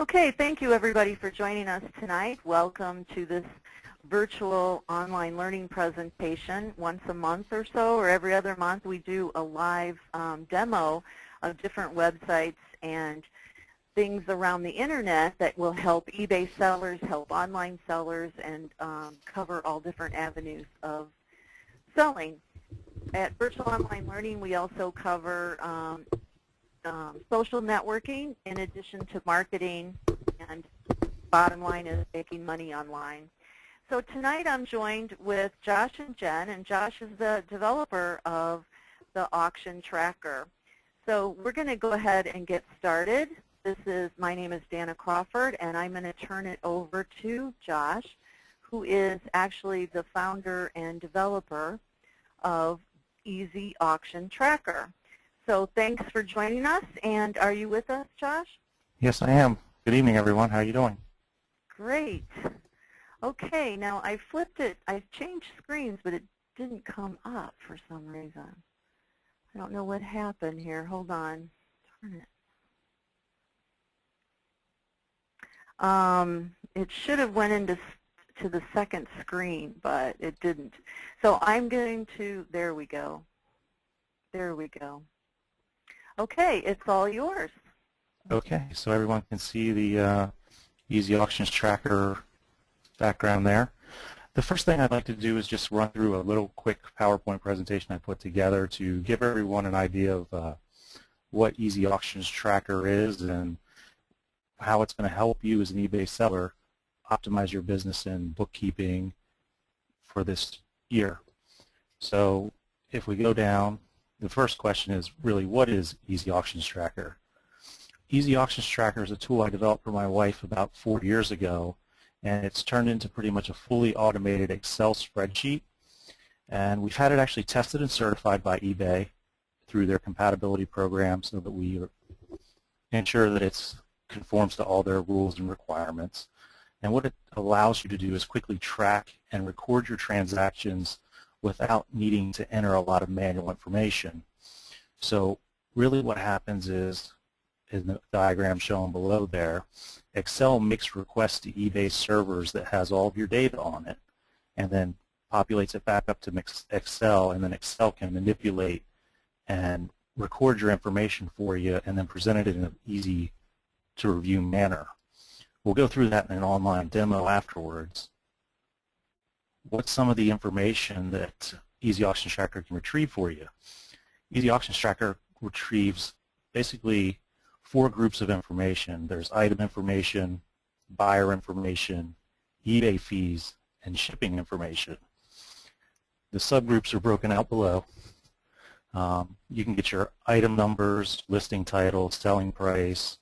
Okay, thank you everybody for joining us tonight. Welcome to this virtual online learning presentation. Once a month or so, or every other month, we do a live demo of different websites and things around the internet that will help eBay sellers, help online sellers, and cover all different avenues of selling. At Virtual Online Learning, we also cover social networking in addition to marketing, and bottom line is making money online. So tonight I'm joined with Josh and Jen, and Josh is the developer of the auction tracker. So we're going to go ahead and get started. My name is Dana Crawford, and I'm going to turn it over to Josh, who is actually the founder and developer of Easy Auction Tracker. So thanks for joining us, and are you with us, Josh? Yes, I am. Good evening, everyone. How are you doing? Great. Okay, now I flipped it. I changed screens, but it didn't come up for some reason. I don't know what happened here. Hold on. Turn it. It should have went into the second screen, but it didn't. So I'm going to, there we go. There we go. Okay, it's all yours. Okay, so everyone can see the Easy Auctions Tracker background there. The first thing I'd like to do is just run through a little quick PowerPoint presentation I put together to give everyone an idea of what Easy Auctions Tracker is and how it's going to help you as an eBay seller optimize your business and bookkeeping for this year. So if we go down, the first question is really, what is Easy Auctions Tracker? Easy Auctions Tracker is a tool I developed for my wife about 4 years ago, and it's turned into pretty much a fully automated Excel spreadsheet. And we've had it actually tested and certified by eBay through their compatibility program so that we ensure that it conforms to all their rules and requirements. And what it allows you to do is quickly track and record your transactions without needing to enter a lot of manual information. So really what happens is, in the diagram shown below there, Excel makes requests to eBay servers that has all of your data on it, and then populates it back up to Excel, and then Excel can manipulate and record your information for you and then present it in an easy to review manner. We'll go through that in an online demo afterwards. What's some of the information that Easy Auctions Tracker can retrieve for you? Easy Auctions Tracker retrieves basically 4 groups of information. There's item information, buyer information, eBay fees, and shipping information. The subgroups are broken out below. You can get your item numbers, listing title, selling price,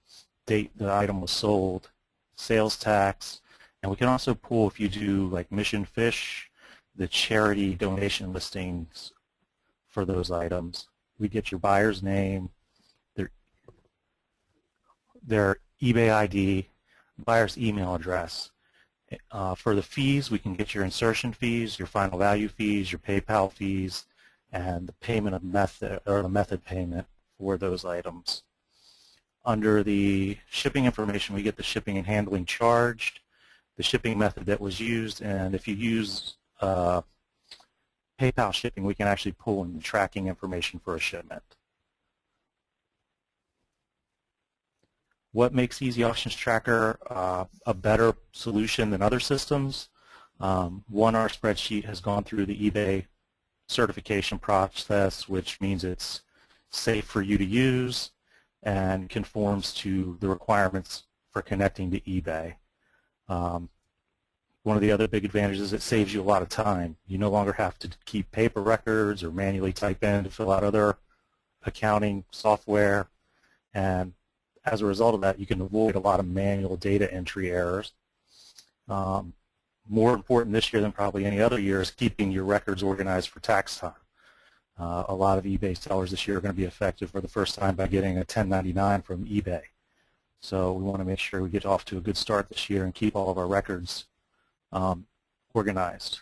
date the item was sold, sales tax, and we can also pull, if you do like Mission Fish, the charity donation listings for those items. We get your buyer's name, their eBay ID, buyer's email address. For the fees, we can get your insertion fees, your final value fees, your PayPal fees, and the payment method, or the method payment for those items. Under the shipping information, we get the shipping and handling charged, the shipping method that was used, and if you use PayPal shipping, we can actually pull in the tracking information for a shipment. What makes Easy Auctions Tracker a better solution than other systems? One, our spreadsheet has gone through the eBay certification process, which means it's safe for you to use and conforms to the requirements for connecting to eBay. One of the other big advantages is it saves you a lot of time. You no longer have to keep paper records or manually type in to fill out other accounting software, and as a result of that, you can avoid a lot of manual data entry errors. More important this year than probably any other year is keeping your records organized for tax time. A lot of eBay sellers this year are going to be affected for the first time by getting a 1099 from eBay. So we want to make sure we get off to a good start this year and keep all of our records organized.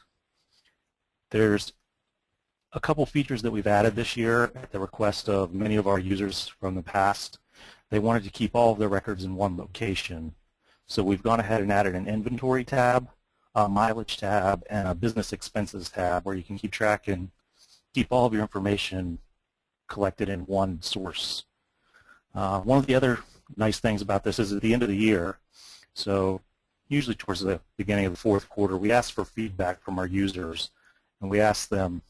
There's a couple features that we've added this year at the request of many of our users from the past. They wanted to keep all of their records in one location, So we've gone ahead and added an inventory tab, a mileage tab, and a business expenses tab where you can keep track and keep all of your information collected in one source. One of the other nice things about this is at the end of the year, so usually towards the beginning of the fourth quarter, we ask for feedback from our users, and we ask them,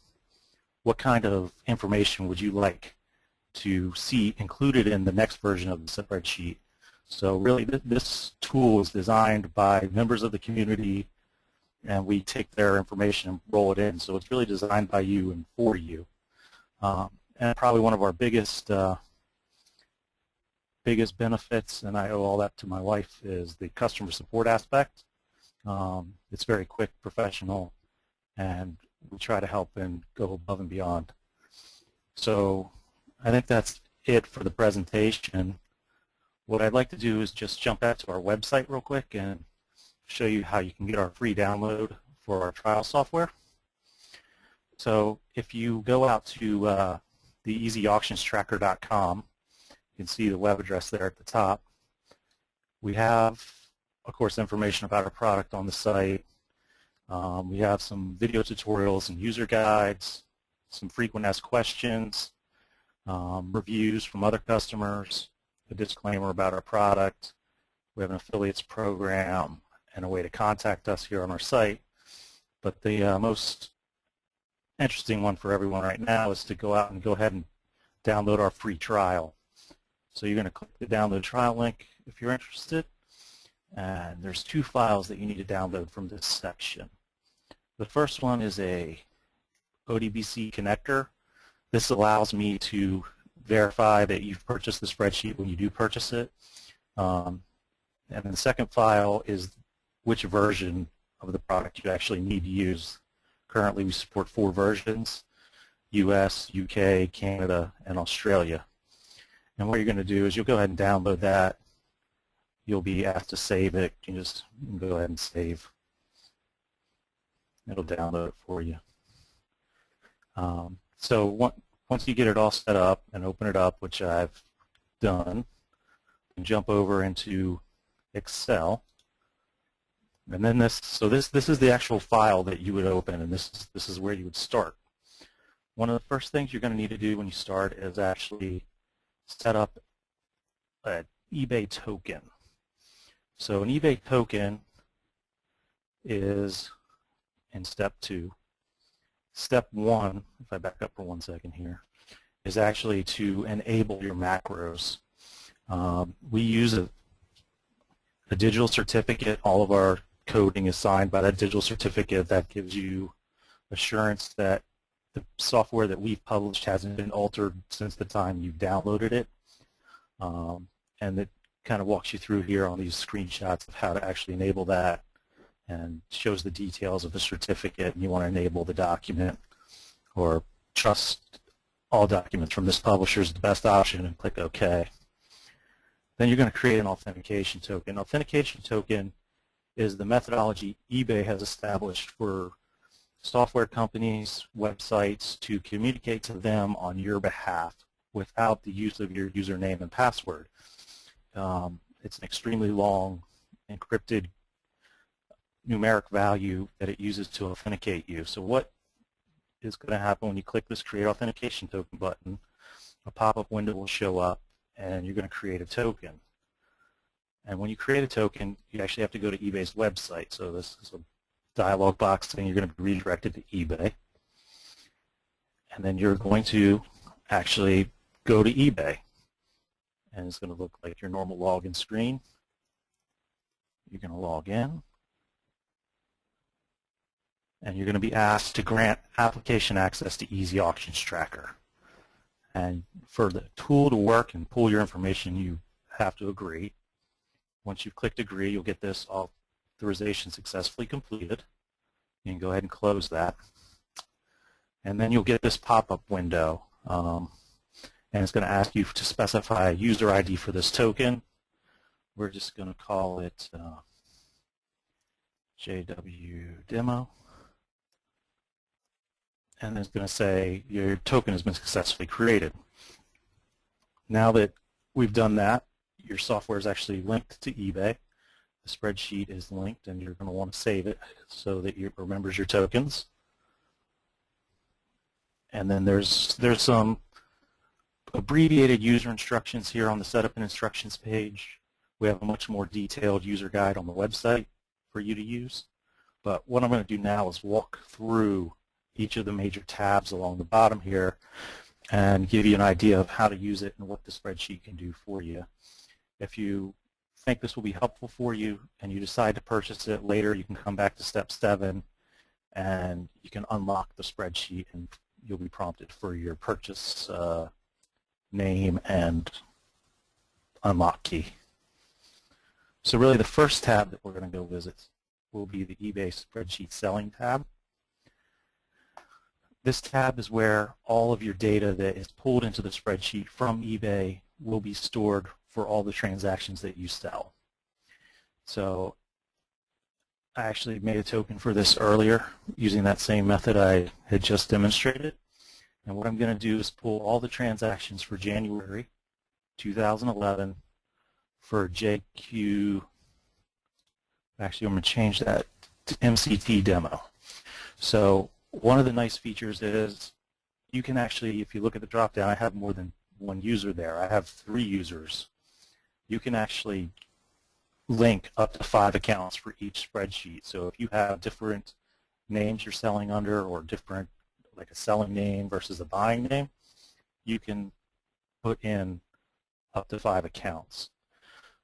what kind of information would you like to see included in the next version of the spreadsheet? So really this tool is designed by members of the community, and we take their information and roll it in. So it's really designed by you and for you. And probably one of our biggest benefits, and I owe all that to my wife, is the customer support aspect. It's very quick, professional, and we try to help and go above and beyond. So I think that's it for the presentation. What I'd like to do is just jump back to our website real quick and show you how you can get our free download for our trial software. So if you go out to the easyauctionstracker.com, you can see the web address there at the top. We have, of course, information about our product on the site. We have some video tutorials and user guides, some frequent asked questions, reviews from other customers, a disclaimer about our product. We have an affiliates program and a way to contact us here on our site. But the most interesting one for everyone right now is to go out and go ahead and download our free trial. So you're going to click the download trial link if you're interested, and there's two files that you need to download from this section. The first one is a ODBC connector. This allows me to verify that you've purchased the spreadsheet when you do purchase it. And then the second file is which version of the product you actually need to use. Currently we support 4 versions: US, UK, Canada, and Australia. And what you're going to do is you'll go ahead and download that. You'll be asked to save it. You can just go ahead and save. It'll download it for you. So once you get it all set up and open it up, which I've done, and jump over into Excel. And then this is the actual file that you would open, and this is where you would start. One of the first things you're going to need to do when you start is actually set up an eBay token. So an eBay token is in step 2. Step 1, if I back up for 1 second here, is actually to enable your macros. We use a digital certificate. All of our coding is signed by that digital certificate. That gives you assurance that the software that we've published hasn't been altered since the time you downloaded it. And it kind of walks you through here on these screenshots of how to actually enable that, and shows the details of the certificate, and you want to enable the document or trust all documents from this publisher is the best option, and click OK. Then you're going to create an authentication token. Authentication token is the methodology eBay has established for software companies, websites, to communicate to them on your behalf without the use of your username and password. It's an extremely long encrypted numeric value that it uses to authenticate you. So what is going to happen when you click this Create Authentication Token button? A pop-up window will show up, and you're going to create a token. And when you create a token, you actually have to go to eBay's website. So this is a dialog box saying you're going to be redirected to eBay. And then you're going to actually go to eBay. And it's going to look like your normal login screen. You're going to log in. And you're going to be asked to grant application access to Easy Auctions Tracker. And for the tool to work and pull your information, you have to agree. Once you've clicked agree, you'll get this authorization successfully completed. You can go ahead and close that. And then you'll get this pop-up window. And it's going to ask you to specify a user ID for this token. We're just going to call it JW Demo. And it's going to say your token has been successfully created. Now that we've done that, your software is actually linked to eBay. The spreadsheet is linked, and you're going to want to save it so that it remembers your tokens. And then there's some abbreviated user instructions here on the Setup and Instructions page. We have a much more detailed user guide on the website for you to use. But what I'm going to do now is walk through each of the major tabs along the bottom here and give you an idea of how to use it and what the spreadsheet can do for you. If you think this will be helpful for you and you decide to purchase it later, you can come back to step 7 and you can unlock the spreadsheet, and you'll be prompted for your purchase name and unlock key. So really the first tab that we're going to go visit will be the eBay Spreadsheet Selling tab. This tab is where all of your data that is pulled into the spreadsheet from eBay will be stored for all the transactions that you sell. So I actually made a token for this earlier using that same method I had just demonstrated. And what I'm going to do is pull all the transactions for January 2011 for JQ. Actually, I'm going to change that to MCT demo. So one of the nice features is you can actually, if you look at the drop-down, I have more than one user there. I have 3 users. You can actually link up to 5 accounts for each spreadsheet. So if you have different names you're selling under, or different, like a selling name versus a buying name, you can put in up to 5 accounts.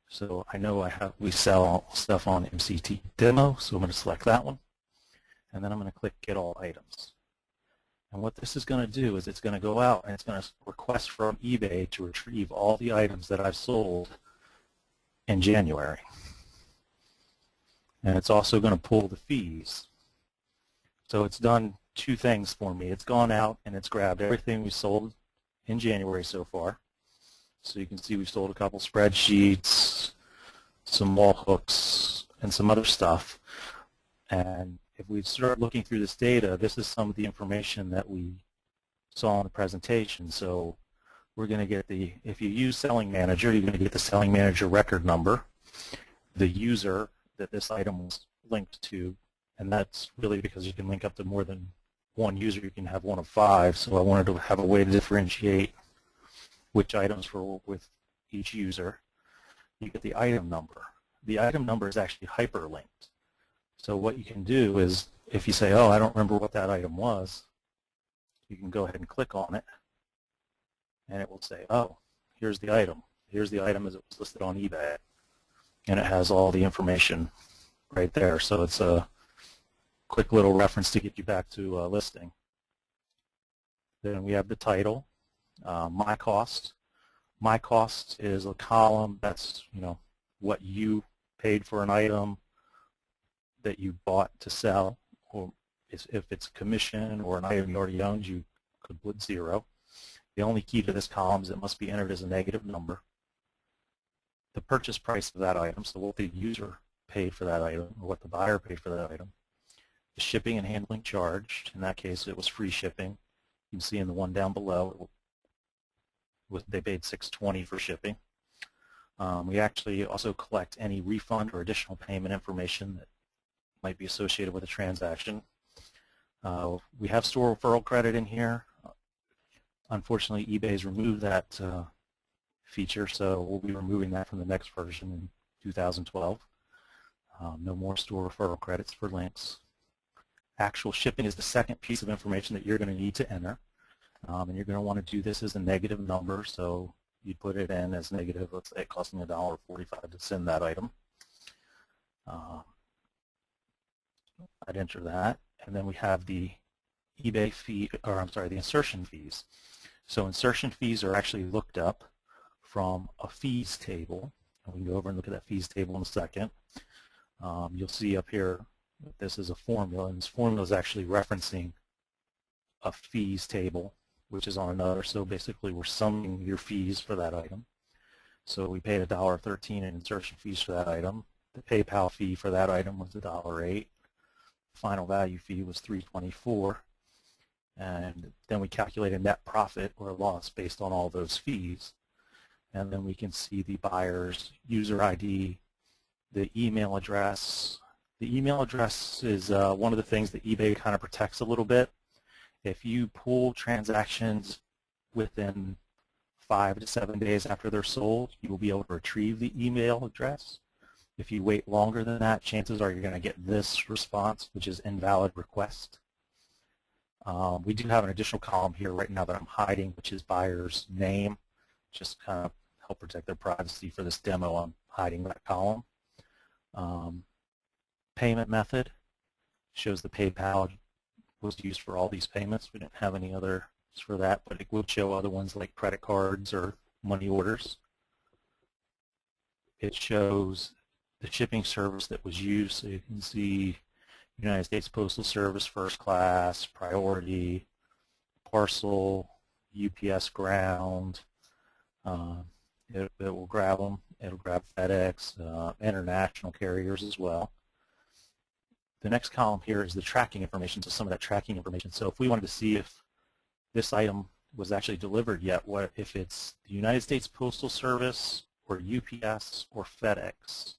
So I know we sell stuff on MCT demo, so I'm going to select that one, and then I'm going to click Get All Items. And what this is going to do is it's going to go out and it's going to request from eBay to retrieve all the items that I've sold in January. And it's also going to pull the fees. So it's done 2 things for me. It's gone out and it's grabbed everything we sold in January so far. So you can see we've sold a couple spreadsheets, some wall hooks, and some other stuff. And if we start looking through this data, this is some of the information that we saw in the presentation. So we're going to get if you use Selling Manager, you're going to get the Selling Manager record number, the user that this item was linked to, and that's really because you can link up to more than one user. You can have one of 5, so I wanted to have a way to differentiate which items were with each user. You get the item number. The item number is actually hyperlinked. So what you can do is, if you say, oh, I don't remember what that item was, you can go ahead and click on it, and it will say, oh, here's the item. Here's the item as it was listed on eBay. And it has all the information right there. So it's a quick little reference to get you back to listing. Then we have the title, My Cost. My Cost is a column that's, what you paid for an item that you bought to sell, or if it's a commission or an item you already owned, you could put 0. The only key to this column is it must be entered as a negative number. The purchase price of that item, so what the user paid for that item, or what the buyer paid for that item. The shipping and handling charge, in that case it was free shipping. You can see in the one down below, they paid $6.20 for shipping. We actually also collect any refund or additional payment information that might be associated with a transaction. We have store referral credit in here. Unfortunately, eBay's removed that feature, so we'll be removing that from the next version in 2012. No more store referral credits for links. Actual shipping is the second piece of information that you're going to need to enter. And you're going to want to do this as a negative number, so you'd put it in as negative, let's say it costing $1.45 to send that item. I'd enter that, and then we have the eBay fee, or I'm sorry, the insertion fees. So insertion fees are actually looked up from a fees table, and we can go over and look at that fees table in a second. You'll see up here that this is a formula, and this formula is actually referencing a fees table, which is on another. So basically we're summing your fees for that item. So we paid $1.13 in insertion fees for that item. The PayPal fee for that item was $1.08. Final value fee was $3.24. And then we calculate a net profit or loss based on all those fees. And then we can see the buyer's user ID, the email address. The email address is one of the things that eBay kind of protects a little bit. If you pull transactions within 5 to 7 days after they're sold, you will be able to retrieve the email address. If you wait longer than that, chances are you're going to get this response, which is invalid request. We do have an additional column here right now that I'm hiding, which is buyer's name. Just kind of help protect their privacy for this demo. I'm hiding that column. Payment method shows the PayPal was used for all these payments. We didn't have any others for that, but it will show other ones like credit cards or money orders. It shows the shipping service that was used, so you can see United States Postal Service, first class, priority, parcel, UPS ground. It will grab them. It'll grab FedEx, international carriers as well. The next column here is the tracking information, so some of that tracking information. So if we wanted to see if this item was actually delivered yet, what if it's the United States Postal Service or UPS or FedEx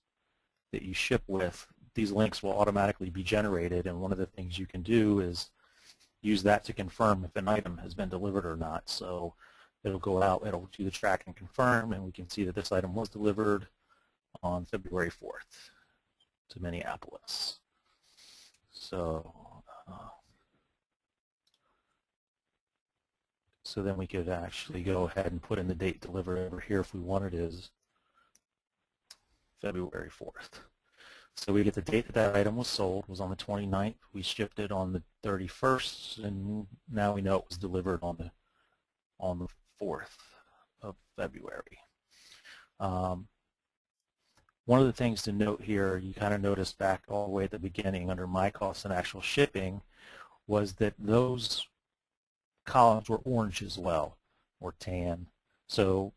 that you ship with, these links will automatically be generated, and one of the things you can do is use that to confirm if an item has been delivered or not. So it'll go out, it'll do the track and confirm, and we can see that this item was delivered on February 4th to Minneapolis. So then we could actually go ahead and put in the date delivered over here if we wanted is February 4th. So we get the date that that item was sold was on the 29th. We shipped it on the 31st, and now we know it was delivered on the 4th of February. One of the things to note here, you kind of noticed back all the way at the beginning under My Costs and Actual Shipping, was that those columns were orange as well, or tan. So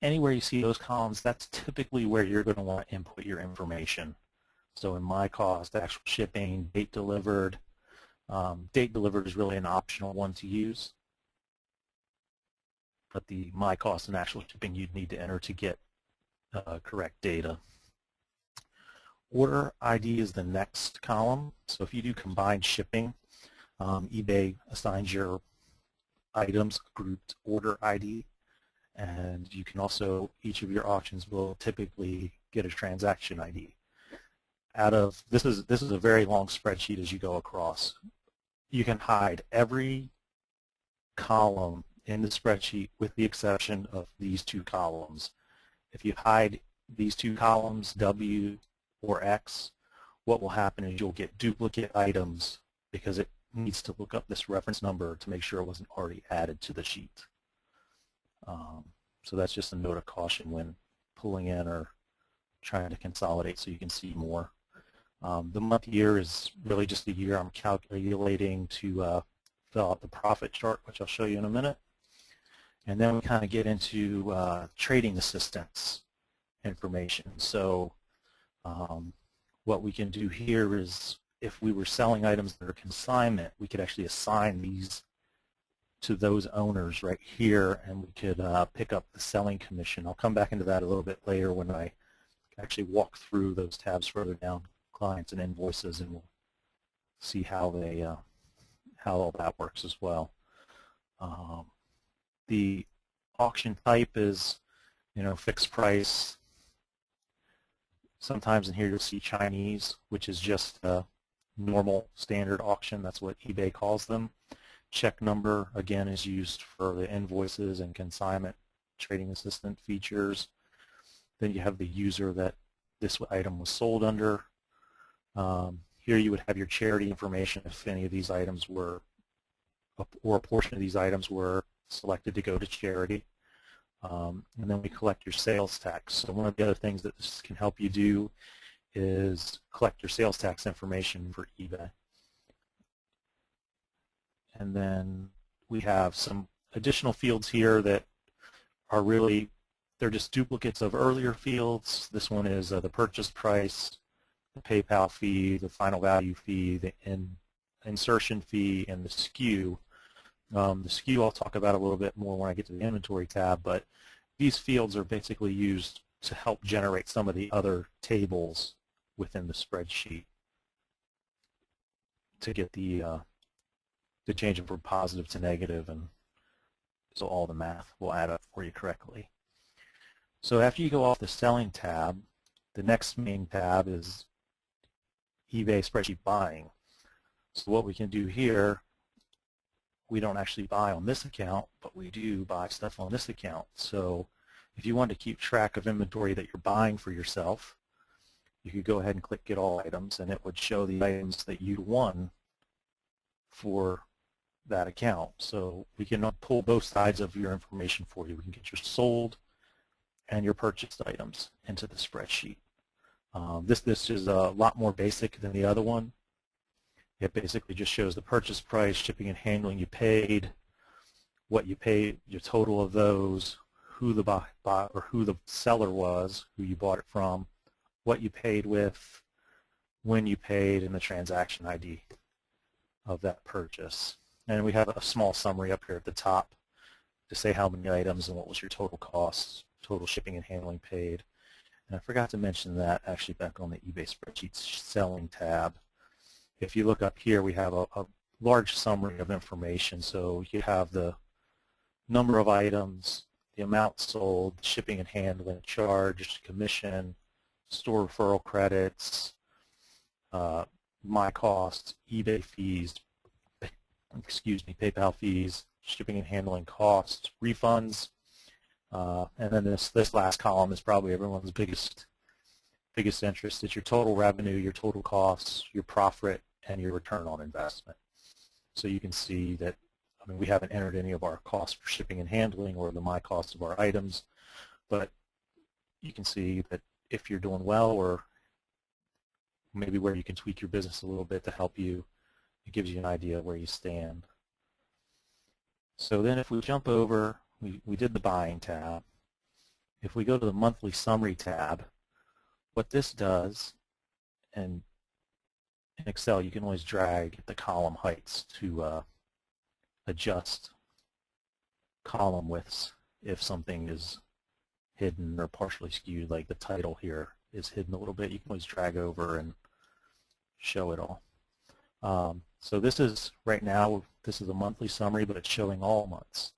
anywhere you see those columns, that's typically where you're going to want to input your information. So in My Cost, Actual Shipping, date delivered. Date delivered is really an optional one to use, but the My Cost and Actual Shipping you'd need to enter to get correct data. Order ID is the next column. So if you do combined shipping, eBay assigns your items grouped order ID, and you can also, each of your auctions will typically get a transaction ID. This is a very long spreadsheet as you go across. You can hide every column in the spreadsheet with the exception of these two columns. If you hide these two columns, W or X, what will happen is you'll get duplicate items because it needs to look up this reference number to make sure it wasn't already added to the sheet. So that's just a note of caution when pulling in or trying to consolidate so you can see more. The month year is really just the year I'm calculating to fill out the profit chart, which I'll show you in a minute. And then we kind of get into trading assistance information. So what we can do here is if we were selling items that are consignment, we could actually assign these to those owners right here, and we could pick up the selling commission. I'll come back into that a little bit later when I actually walk through those tabs further down, clients and invoices, and we'll see how they how all that works as well. The auction type is, fixed price. Sometimes in here you'll see Chinese, which is just a normal standard auction. That's what eBay calls them. Check number, again, is used for the invoices and consignment trading assistant features. Then you have the user that this item was sold under. Here you would have your charity information if any of these items were, or a portion of these items were selected to go to charity. And then we collect your sales tax. So one of the other things that this can help you do is collect your sales tax information for eBay. And then we have some additional fields here that are really, they're just duplicates of earlier fields. This one is the purchase price, the PayPal fee, the final value fee, the insertion fee, and the SKU. The SKU I'll talk about a little bit more when I get to the inventory tab, but these fields are basically used to help generate some of the other tables within the spreadsheet to get the change from positive to negative, and so all the math will add up for you correctly. So after you go off the Selling tab, the next main tab is eBay Spreadsheet Buying. So what we can do here, we don't actually buy on this account, but we do buy stuff on this account. So if you want to keep track of inventory that you're buying for yourself, you could go ahead and click Get All Items, and it would show the items that you won for that account. So we can pull both sides of your information for you. We can get your sold and your purchased items into the spreadsheet. This is a lot more basic than the other one. It basically just shows the purchase price, shipping and handling you paid, what you paid, your total of those, who the who the seller was, who you bought it from, what you paid with, when you paid, and the transaction ID of that purchase. And we have a small summary up here at the top to say how many items and what was your total costs, total shipping and handling paid. And I forgot to mention that actually back on the eBay Spreadsheet Selling tab. If you look up here, we have a large summary of information. So you have the number of items, the amount sold, shipping and handling charged, commission, store referral credits, my costs, eBay fees, PayPal fees, shipping and handling costs, refunds, and then this last column is probably everyone's biggest interest. It's your total revenue, your total costs, your profit, and your return on investment. So you can see that, I mean, we haven't entered any of our costs for shipping and handling or the my cost of our items, but you can see that if you're doing well, or maybe where you can tweak your business a little bit to help you, it gives you an idea of where you stand. So then if we jump over, we did the Buying tab. If we go to the Monthly Summary tab, what this does, and in Excel you can always drag the column heights to adjust column widths if something is hidden or partially skewed, like the title here is hidden a little bit. You can always drag over and show it all. So this is, right now, this is a monthly summary, but it's showing all months.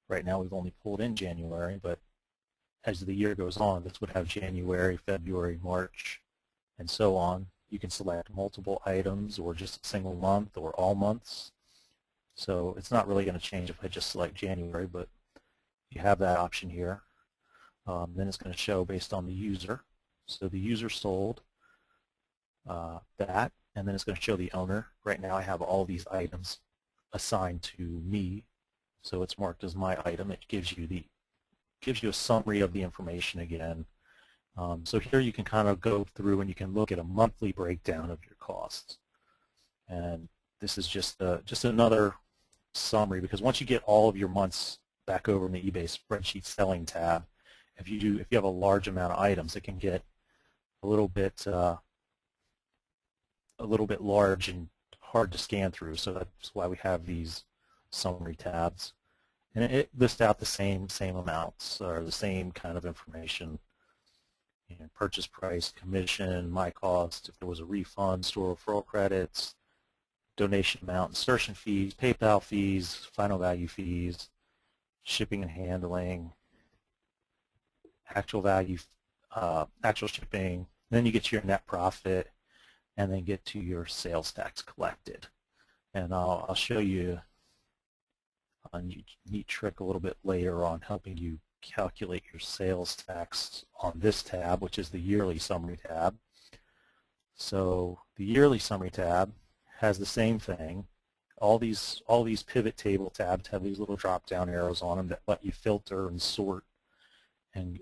Right now we've only pulled in January, but as the year goes on, this would have January, February, March, and so on. You can select multiple items or just a single month or all months. So it's not really going to change if I just select January, but you have that option here. Then it's going to show based on the user. So the user sold that, and then it's going to show the owner. Right now I have all these items assigned to me, so it's marked as my item. It gives you a summary of the information again. So here you can kind of go through and you can look at a monthly breakdown of your costs. And this is just another summary, because once you get all of your months back over in the eBay Spreadsheet Selling tab, if you have a large amount of items, it can get a little bit large and hard to scan through. So that's why we have these summary tabs, and it lists out the same amounts or the same kind of information. You know, purchase price, commission, my cost, if there was a refund, store referral credits, donation amount, insertion fees, PayPal fees, final value fees, shipping and handling, actual value, actual shipping. Then you get to your net profit, and then get to your sales tax collected. And I'll show you a neat trick a little bit later on helping you calculate your sales tax on this tab, which is the Yearly Summary tab. So the Yearly Summary tab has the same thing. All these pivot table tabs have these little drop-down arrows on them that let you filter and sort and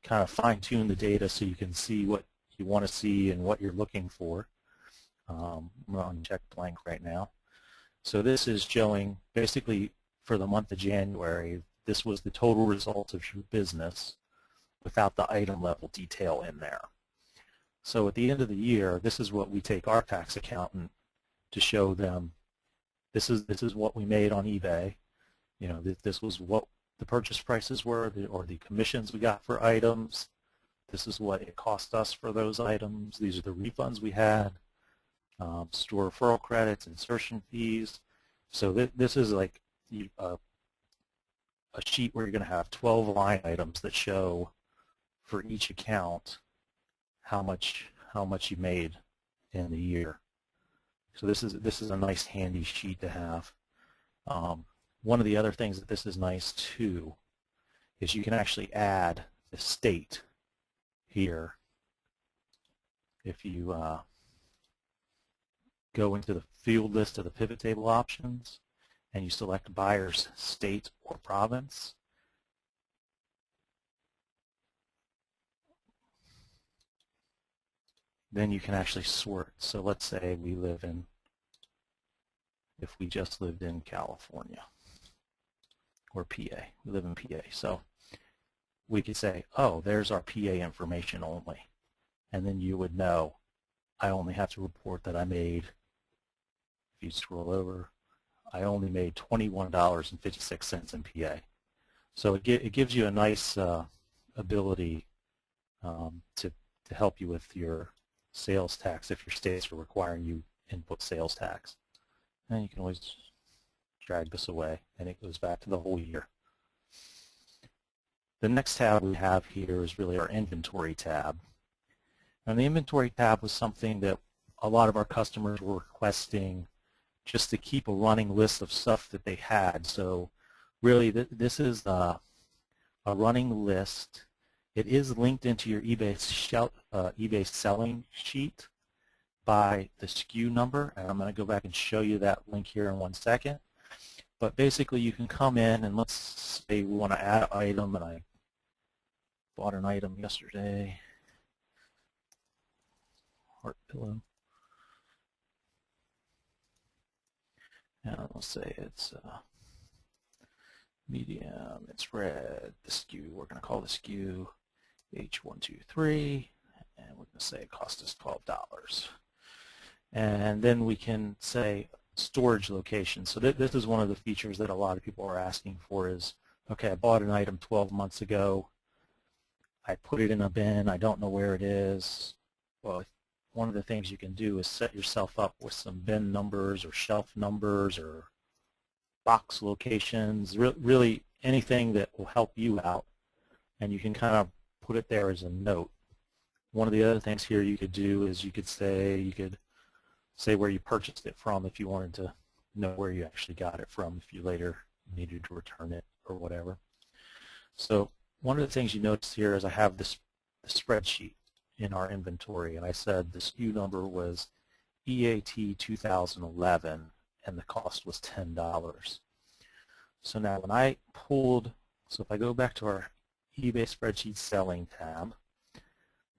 kind of fine-tune the data so you can see what you want to see and what you're looking for. I'm on check blank right now. So this is showing basically for the month of January, this was the total result of your business without the item level detail in there. So at the end of the year, this is what we take our tax accountant to show them. This is what we made on eBay. You know, this was what the purchase prices were, or the commissions we got for items. This is what it cost us for those items. These are the refunds we had, store referral credits, insertion fees. So this is like a sheet where you're going to have 12 line items that show for each account how much you made in the year. So this is a nice handy sheet to have. One of the other things that this is nice too is you can actually add the state here. If you go into the field list of the pivot table options and you select buyer's state or province, then you can actually sort. So let's say if we just lived in California or PA, we live in PA. So we could say, oh, there's our PA information only. And then you would know, I only have to report that I made, if you scroll over, I only made $21.56 in PA. So it gives you a nice ability to help you with your sales tax if your states are requiring you input sales tax. And you can always drag this away, and it goes back to the whole year. The next tab we have here is really our inventory tab. And the inventory tab was something that a lot of our customers were requesting just to keep a running list of stuff that they had. So really this is a running list. It is linked into your eBay selling sheet by the SKU number, and I'm going to go back and show you that link here in 1 second. But basically you can come in and let's say we want to add an item, and I bought an item yesterday, heart pillow, and let's say it's medium, it's red, the SKU, we're going to call the SKU H123, and we're going to say it cost us $12. And then we can say storage location. So this is one of the features that a lot of people are asking for is, okay, I bought an item 12 months ago, I put it in a bin, I don't know where it is. Well, one of the things you can do is set yourself up with some bin numbers or shelf numbers or box locations, really anything that will help you out, and you can kind of put it there as a note. One of the other things here you could do is you could say where you purchased it from if you wanted to know where you actually got it from if you later needed to return it or whatever. So one of the things you notice here is I have the spreadsheet in our inventory, and I said the SKU number was EAT 2011 and the cost was $10. So now when I pulled, so if I go back to our eBay spreadsheet selling tab,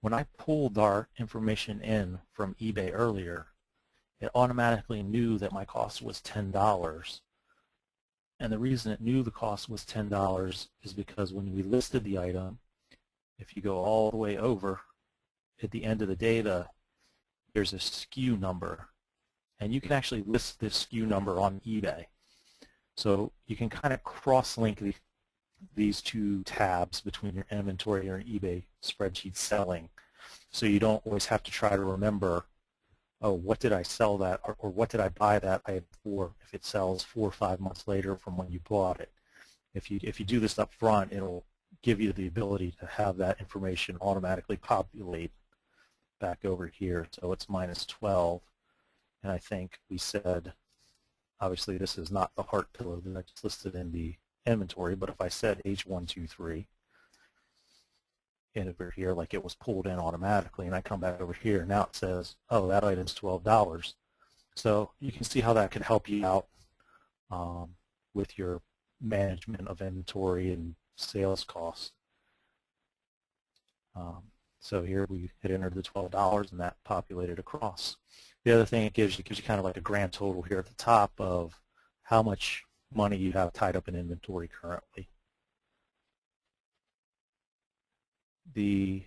when I pulled our information in from eBay earlier, it automatically knew that my cost was $10. And the reason it knew the cost was $10 is because when we listed the item, if you go all the way over, at the end of the data, there's a SKU number. And you can actually list this SKU number on eBay. So you can kind of cross-link these two tabs between your inventory and your eBay spreadsheet selling. So you don't always have to try to remember, oh, what did I sell that, or what did I buy that item for if it sells 4 or 5 months later from when you bought it. If you do this up front, it'll give you the ability to have that information automatically populate back over here. So it's minus 12, and I think we said, obviously this is not the heart pillow that I just listed in the inventory, but if I said H123, and over here, like it was pulled in automatically, and I come back over here, now it says, oh, that item's $12. So you can see how that could help you out with your management of inventory and sales costs. So here we had entered the $12, and that populated across. The other thing it gives you kind of like a grand total here at the top of how much money you have tied up in inventory currently. The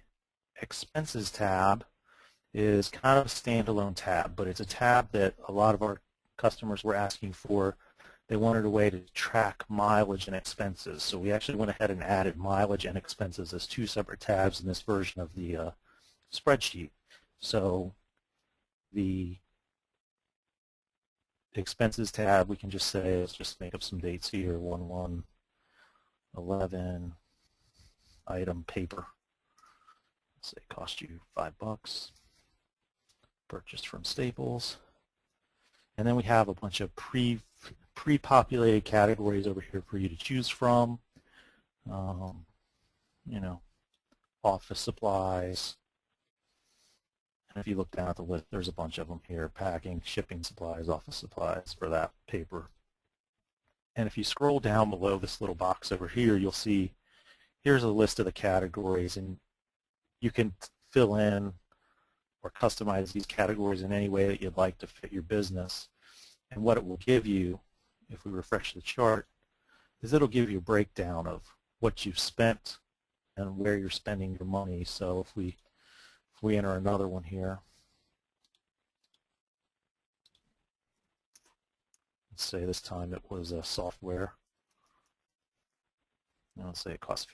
Expenses tab is kind of a standalone tab, but it's a tab that a lot of our customers were asking for they wanted a way to track mileage and expenses. So we actually went ahead and added mileage and expenses as two separate tabs in this version of the spreadsheet. So the expenses tab, we can just say, let's just make up some dates here, 1/1/11, item paper. Let's say cost you $5, purchased from Staples. And then we have a bunch of pre-populated categories over here for you to choose from. You know, office supplies. And if you look down at the list, there's a bunch of them here: packing, shipping supplies, office supplies for that paper. And if you scroll down below this little box over here, you'll see here's a list of the categories, and you can fill in or customize these categories in any way that you'd like to fit your business. And what it will give you, if we refresh the chart, is it'll give you a breakdown of what you've spent and where you're spending your money. So if we enter another one here, let's say this time it was software. And let's say it costs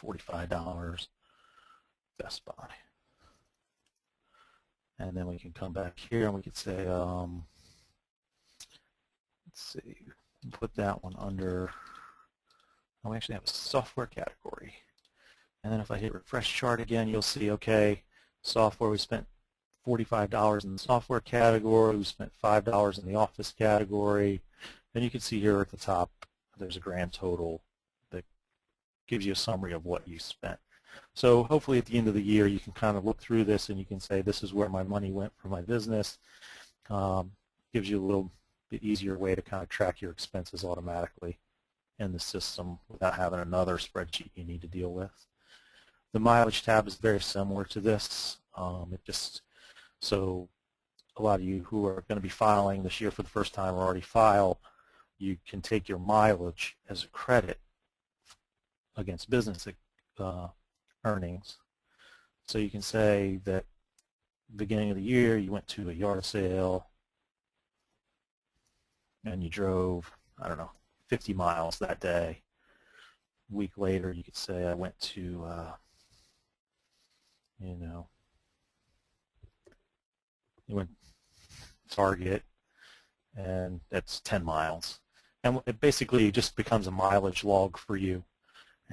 $45, Best Buy. And then we can come back here and we could say, let's see, put that one under, we actually have a software category. And then if I hit refresh chart again, you'll see, okay, software, we spent $45 in the software category, we spent $5 in the office category. And you can see here at the top, there's a grand total that gives you a summary of what you spent. So hopefully at the end of the year you can kind of look through this and you can say this is where my money went for my business. Gives you a little bit easier way to kind of track your expenses automatically in the system without having another spreadsheet you need to deal with. The mileage tab is very similar to this. So a lot of you who are going to be filing this year for the first time or already file, you can take your mileage as a credit against business earnings. So you can say that beginning of the year you went to a yard sale and you drove, I don't know, 50 miles that day. A week later you could say I went to, you went to Target, and that's 10 miles. And it basically just becomes a mileage log for you,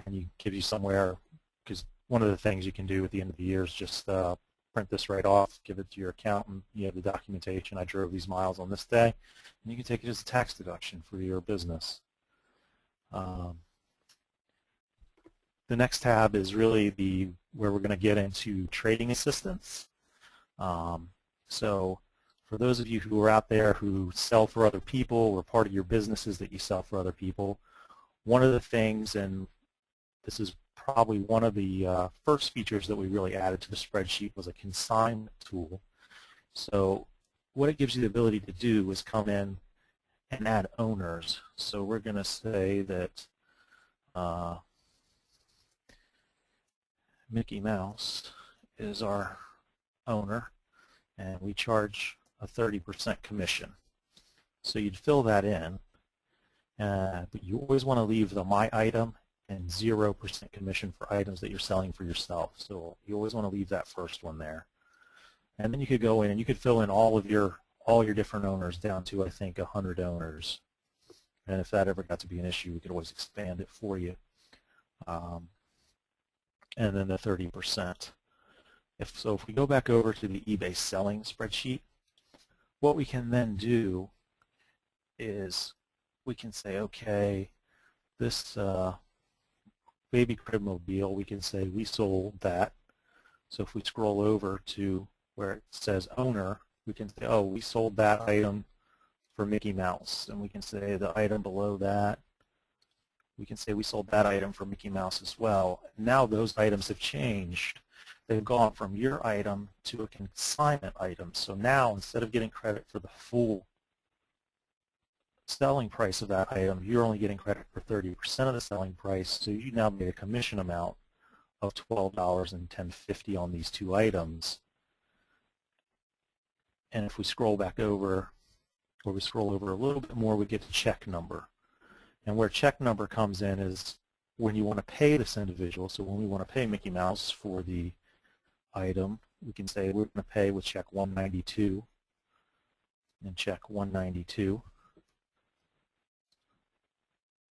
and you give you somewhere, because one of the things you can do at the end of the year is just print this right off, give it to your accountant. You have the documentation, I drove these miles on this day, and you can take it as a tax deduction for your business. The next tab is really where we're going to get into trading assistance. So for those of you who are out there who sell for other people, or part of your businesses that you sell for other people, one of the things, and this is probably one of the first features that we really added to the spreadsheet, was a Consignment Tool. So what it gives you the ability to do is come in and add owners. So we're going to say that Mickey Mouse is our owner, and we charge a 30% commission. So you'd fill that in, but you always want to leave the My Item and 0% commission for items that you're selling for yourself. So you always want to leave that first one there. And then you could go in and you could fill in all your different owners down to, I think, 100 owners. And if that ever got to be an issue, we could always expand it for you. And then the 30%. If we go back over to the eBay selling spreadsheet, what we can then do is we can say, okay, this baby cribmobile, we can say we sold that. So if we scroll over to where it says owner, we can say, oh, we sold that item for Mickey Mouse. And we can say the item below that, we can say we sold that item for Mickey Mouse as well. Now those items have changed. They've gone from your item to a consignment item. So now instead of getting credit for the full selling price of that item, you're only getting credit for 30% of the selling price. So you now get a commission amount of $12.1050 on these two items. And if we scroll back over or we scroll over a little bit more, we get to check number. And where check number comes in is when you want to pay this individual. So when we want to pay Mickey Mouse for the item, we can say we're going to pay with check 192 and check 192.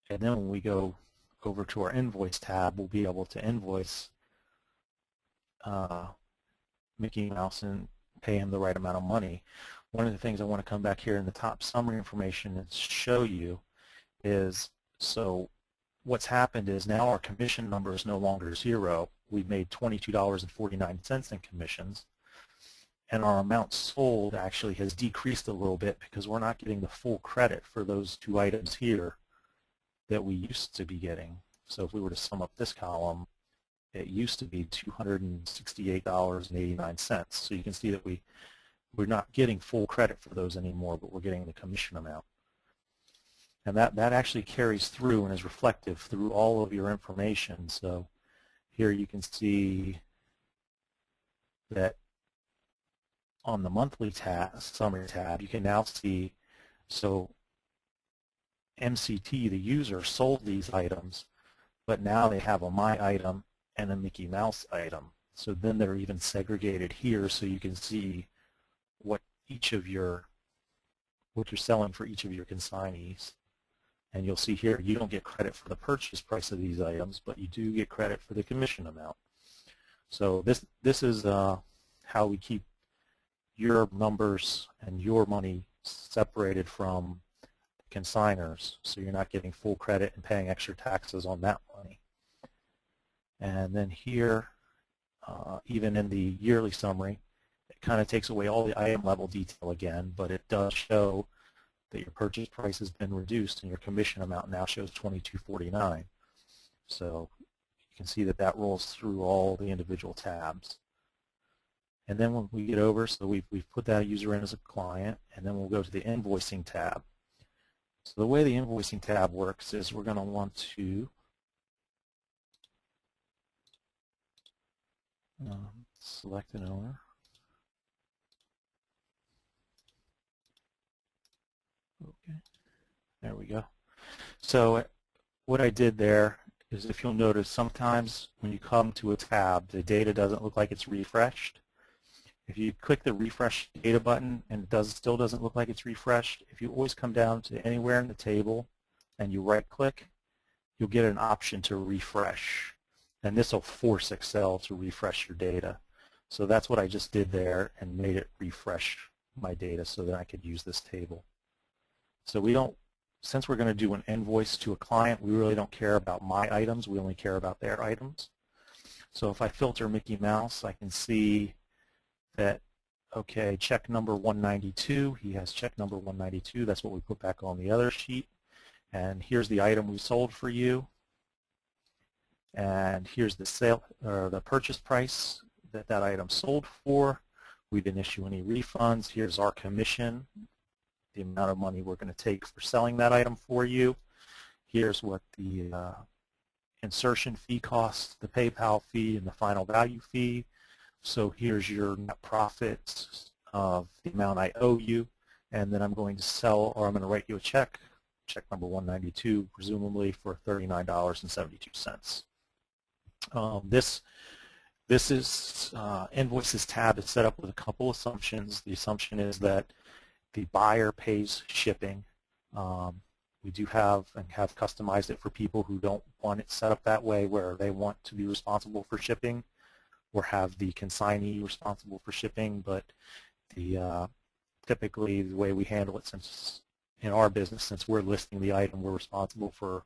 And then when we go over to our Invoice tab, we'll be able to invoice Mickey Mouse and pay him the right amount of money. One of the things I want to come back here in the top summary information and show you is, so what's happened is now our commission number is no longer 0. We've made $22.49 in commissions, and our amount sold actually has decreased a little bit because we're not getting the full credit for those 2 items here that we used to be getting. So if we were to sum up this column, it used to be $268.89. So you can see that we're not getting full credit for those anymore, but we're getting the commission amount. And that actually carries through and is reflective through all of your information. So here you can see that on the monthly tab, summary tab, you can now see, so MCT, the user, sold these items, but now they have a My Item and a Mickey Mouse item. So then they're even segregated here, so you can see what you're selling for each of your consignees. And you'll see here you don't get credit for the purchase price of these items, but you do get credit for the commission amount. So this is how we keep your numbers and your money separated from consigners, so you're not getting full credit and paying extra taxes on that money. And then here, even in the yearly summary, it kind of takes away all the item level detail again, but it does show that your purchase price has been reduced and your commission amount now shows $22.49. So you can see that that rolls through all the individual tabs. And then when we get over, so we've put that user in as a client, and then we'll go to the Invoicing tab. So the way the Invoicing tab works is we're going to want to select an owner. Okay, there we go. So what I did there is, if you'll notice, sometimes when you come to a tab, the data doesn't look like it's refreshed. If you click the refresh data button and it still doesn't look like it's refreshed, if you always come down to anywhere in the table and you right click, you'll get an option to refresh. And this will force Excel to refresh your data. So that's what I just did there and made it refresh my data so that I could use this table. So we don't, since we're going to do an invoice to a client, we really don't care about my items. We only care about their items. So if I filter Mickey Mouse, I can see that, okay, check number 192, he has check number 192. That's what we put back on the other sheet. And here's the item we sold for you. And here's the sale, or the purchase price that that item sold for. We didn't issue any refunds. Here's our commission, the amount of money we're going to take for selling that item for you. Here's what the insertion fee costs, the PayPal fee, and the final value fee. So here's your net profit of the amount I owe you, and then I'm going to sell, or I'm going to write you a check number 192, presumably for $39.72. This is Invoices tab is set up with a couple assumptions. The assumption is that the buyer pays shipping. We do have customized it for people who don't want it set up that way, where they want to be responsible for shipping or have the consignee responsible for shipping, but typically the way we handle it, since in our business, since we're listing the item, we're responsible for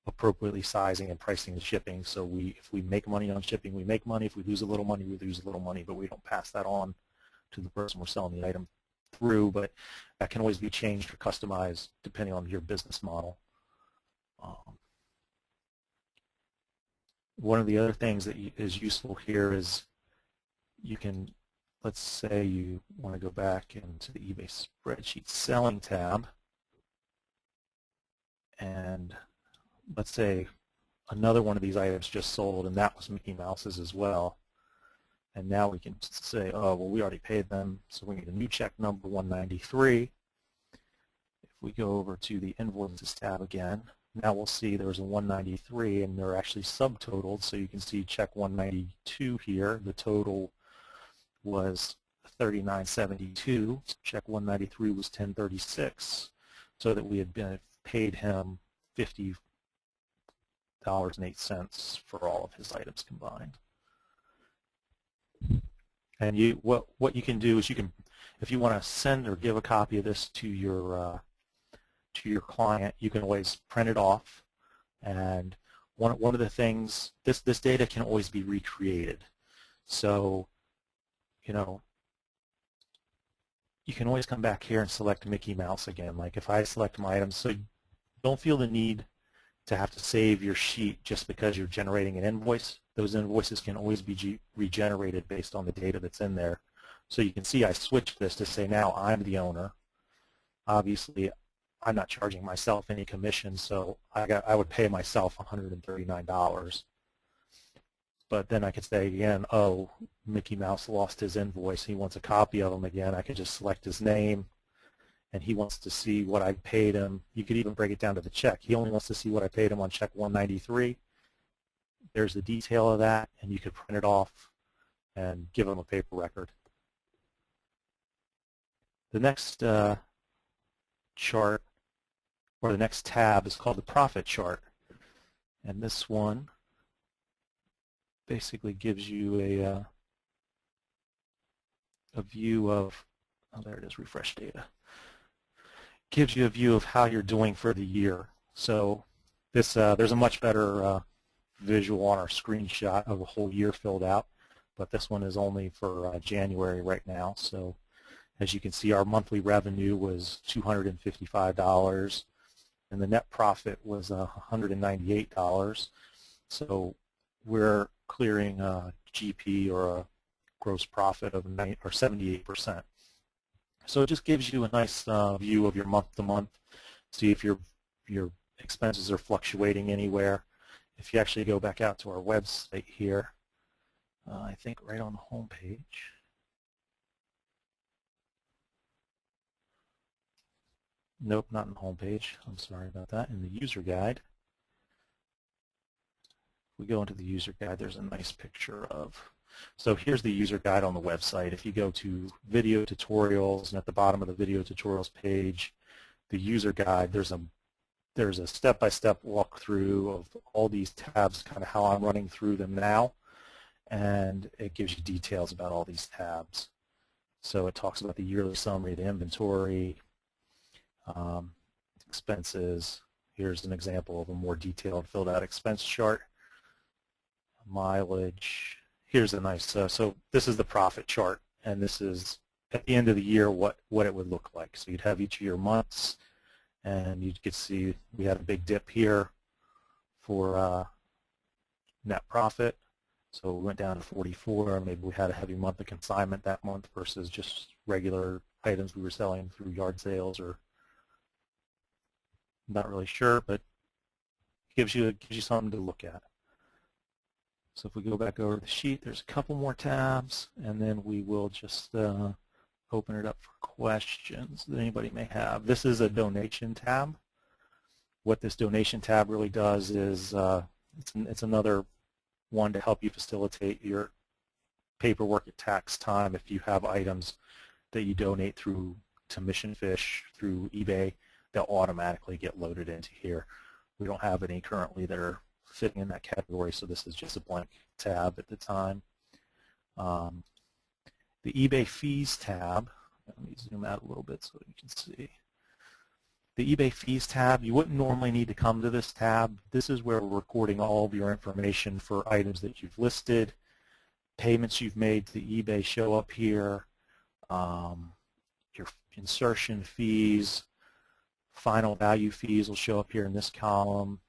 appropriately sizing and pricing the shipping. So if we make money on shipping, we make money. If we lose a little money, we lose a little money, but we don't pass that on to the person we're selling the item through. But that can always be changed or customized depending on your business model. One of the other things that is useful here is you can, let's say you want to go back into the eBay Spreadsheet Selling tab, and let's say another one of these items just sold, and that was Mickey Mouse's as well. And now we can say, oh, well, we already paid them, so we need a new check number 193. we go over to the Invoices tab again, now we'll see there's a 193 and they're actually subtotaled, so you can see check 192 here. The total was 39.72. Check 193 was 10.36, so that we had paid him $50.08 for all of his items combined. And what you can do is you can, if you want to send or give a copy of this to your client, you can always print it off. And one of the things, this data can always be recreated. So, you know, you can always come back here and select Mickey Mouse again. Like if I select my items, so don't feel the need to have to save your sheet just because you're generating an invoice. Those invoices can always be regenerated based on the data that's in there. So you can see I switched this to say now I'm the owner. Obviously, I'm not charging myself any commission, so I would pay myself $139. But then I could say again, oh, Mickey Mouse lost his invoice. He wants a copy of him again. I could just select his name, and he wants to see what I paid him. You could even break it down to the check. He only wants to see what I paid him on check 193. There's the detail of that, and you could print it off and give him a paper record. The next chart, or the next tab, is called the profit chart. And this one basically gives you a view of, oh, there it is, refresh data. Gives you a view of how you're doing for the year. So this there's a much better visual on our screenshot of a whole year filled out, but this one is only for January right now. So as you can see, our monthly revenue was $255, and the net profit was $198. So we're clearing a GP, or a gross profit, of 78%. So it just gives you a nice view of your month-to-month. See if your expenses are fluctuating anywhere. If you actually go back out to our website here, I think right on the home page. Nope, not in the home page. I'm sorry about that. In the user guide. If we go into the user guide, there's a nice picture of. So here's the user guide on the website. If you go to video tutorials, and at the bottom of the video tutorials page, the user guide, there's a step-by-step walkthrough of all these tabs, kind of how I'm running through them now, and it gives you details about all these tabs. So it talks about the yearly summary, the inventory, expenses. Here's an example of a more detailed filled out expense chart. Mileage. Here's a nice, so this is the profit chart, and this is at the end of the year what it would look like. So you'd have each of your months, and you could see we had a big dip here for net profit. So we went down to 44. Maybe we had a heavy month of consignment that month versus just regular items we were selling through yard sales, or not really sure, but it gives you something to look at. So if we go back over the sheet, there's a couple more tabs, and then we will just open it up for questions that anybody may have. This is a donation tab. What this donation tab really does is it's another one to help you facilitate your paperwork at tax time. If you have items that you donate through to Mission Fish through eBay, they'll automatically get loaded into here. We don't have any currently that are fitting in that category, so this is just a blank tab at the time. The eBay Fees tab, let me zoom out a little bit so you can see. The eBay Fees tab, you wouldn't normally need to come to this tab. This is where we're recording all of your information for items that you've listed. Payments you've made to eBay show up here. Your insertion fees, final value fees will show up here in this column.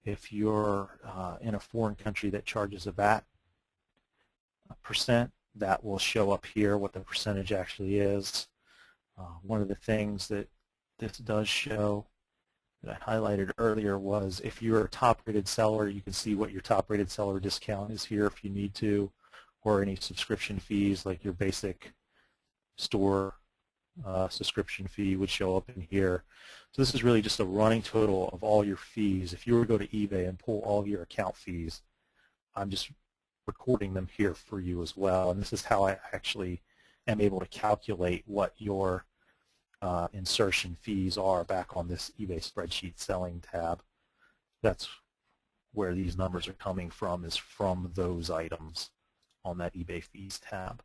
If you're in a foreign country that charges a VAT percent, that will show up here, what the percentage actually is. One of the things that this does show that I highlighted earlier was if you're a top-rated seller, you can see what your top-rated seller discount is here if you need to, or any subscription fees like your basic store subscription fee would show up in here. So this is really just a running total of all your fees. If you were to go to eBay and pull all your account fees, I'm just recording them here for you as well. And this is how I actually am able to calculate what your insertion fees are back on this eBay spreadsheet selling tab. That's where these numbers are coming from, is from those items on that eBay fees tab.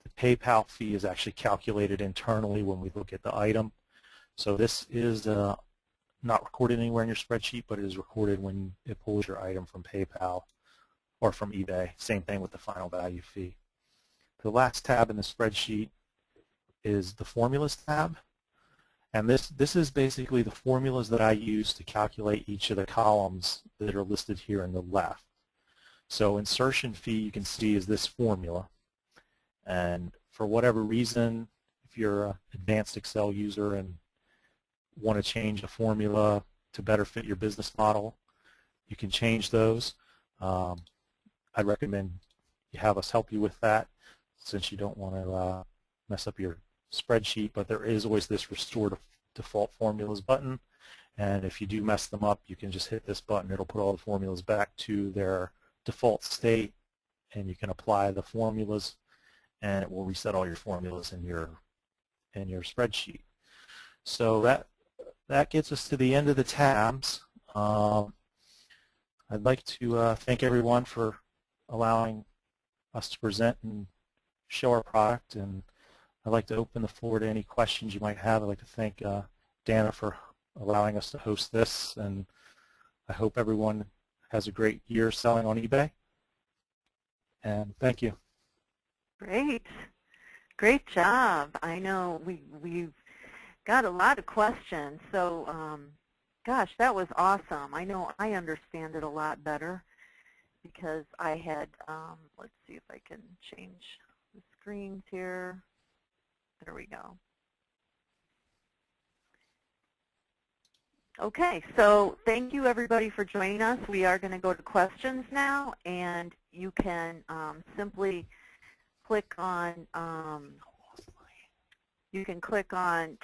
The PayPal fee is actually calculated internally when we look at the item. So this is not recorded anywhere in your spreadsheet, but it is recorded when it pulls your item from PayPal or from eBay. Same thing with the final value fee. The last tab in the spreadsheet is the formulas tab. And this is basically the formulas that I use to calculate each of the columns that are listed here in the left. So insertion fee, you can see, is this formula. And for whatever reason, if you're an advanced Excel user and want to change a formula to better fit your business model, you can change those. I'd recommend you have us help you with that, since you don't want to mess up your spreadsheet. But there is always this Restore to Default Formulas button, and if you do mess them up, you can just hit this button. It'll put all the formulas back to their default state, and you can apply the formulas, and it will reset all your formulas in your spreadsheet. So that gets us to the end of the tabs. I'd like to thank everyone for allowing us to present and show our product, and I'd like to open the floor to any questions you might have. I'd like to thank Dana for allowing us to host this, and I hope everyone has a great year selling on eBay. And thank you. Great. Great job. I know we've got a lot of questions, so gosh, that was awesome. I know I understand it a lot better because I had, let's see if I can change the screens here. There we go. Okay, so thank you everybody for joining us. We are going to go to questions now, and you can simply click on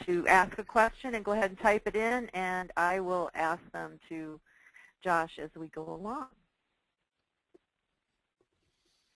to ask a question and go ahead and type it in, and I will ask them to Josh as we go along.